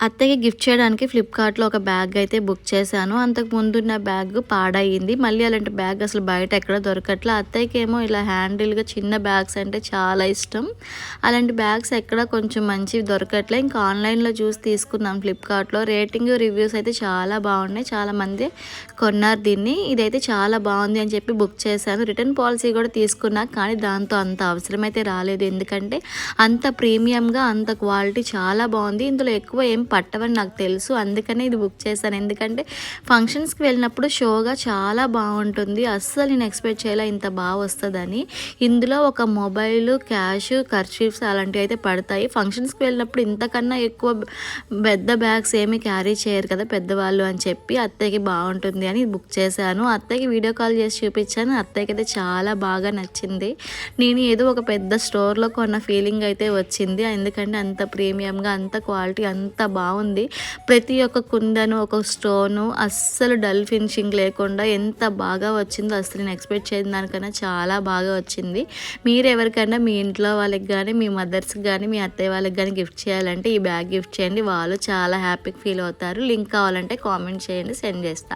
అత్తయ్యకి గిఫ్ట్ చేయడానికి ఫ్లిప్‌కార్ట్‌లో ఒక బ్యాగ్ అయితే బుక్ చేశాను. అంతకు ముందున్న బ్యాగ్ పాడయింది. మళ్ళీ అలాంటి బ్యాగ్ అసలు బయట ఎక్కడ దొరకట్ల. అత్తయ్యకేమో ఇలా హ్యాండిల్‌గా చిన్న బ్యాగ్స్ అంటే చాలా ఇష్టం. అలాంటి బ్యాగ్స్ ఎక్కడ కొంచెం మంచివి దొరకట్లే. ఇంకా ఆన్‌లైన్‌లో చూసి తీసుకున్నాం ఫ్లిప్‌కార్ట్‌లో. రేటింగ్, రివ్యూస్ అయితే చాలా బాగున్నాయి. చాలామంది కొన్నారు దీన్ని. ఇదైతే చాలా బాగుంది అని చెప్పి బుక్ చేశాను. రిటర్న్ పాలసీ కూడా తీసుకున్నా. కానీ దాంతో అంత అవసరమైతే రాలేదు. ఎందుకంటే అంత ప్రీమియంగా, అంత క్వాలిటీ చాలా బాగుంది. ఇందులో ఎక్కువ ఏం పట్టవని నాకు తెలుసు. అందుకనే ఇది బుక్ చేశాను. ఎందుకంటే ఫంక్షన్స్‌కి వెళ్ళినప్పుడు షోగా చాలా బాగుంటుంది. అస్సలు నేను ఎక్స్‌పెక్ట్ చేయలే ఇంత బాగా వస్తదని. ఇందులో ఒక మొబైల్, క్యాష్, కర్చీఫ్స్ అలాంటివి అయితే పడతాయి. ఫంక్షన్స్‌కి వెళ్ళినప్పుడు ఇంతకన్నా ఎక్కువ పెద్ద బ్యాగ్స్ ఏమీ క్యారీ చేయరు కదా పెద్దవాళ్ళు అని చెప్పి అత్తయ్యకి బాగుంటుంది అని బుక్ చేశాను. అత్తయ్యకి వీడియో కాల్ చేసి చూపించాను. అత్తయ్యకైతే చాలా బాగా నచ్చింది. నేను ఏదో ఒక పెద్ద స్టోర్‌లో కొన్న ఫీలింగ్ అయితే వచ్చింది. ఎందుకంటే అంత ప్రీమియంగా, అంత క్వాలిటీ అంత బాగుంది. ప్రతి ఒక్క కుందను, ఒక స్టోను అస్సలు డల్ ఫినిషింగ్ లేకుండా ఎంత బాగా వచ్చిందో అసలు నేను ఎక్స్‌పెక్ట్ చేయని దానికన్నా చాలా బాగా వచ్చింది. మీరు ఎవరికైనా మీ ఇంట్లో వాళ్ళకి గానీ, మీ మదర్స్‌కి గానీ, మీ అత్తయ్య వాళ్ళకి గానీ గిఫ్ట్ చేయాలంటే ఈ బ్యాగ్ గిఫ్ట్ చేయండి. వాళ్ళు చాలా హ్యాపీగా ఫీల్ అవుతారు. లింక్ కావాలంటే కామెంట్ చేయండి, సెండ్ చేస్తా.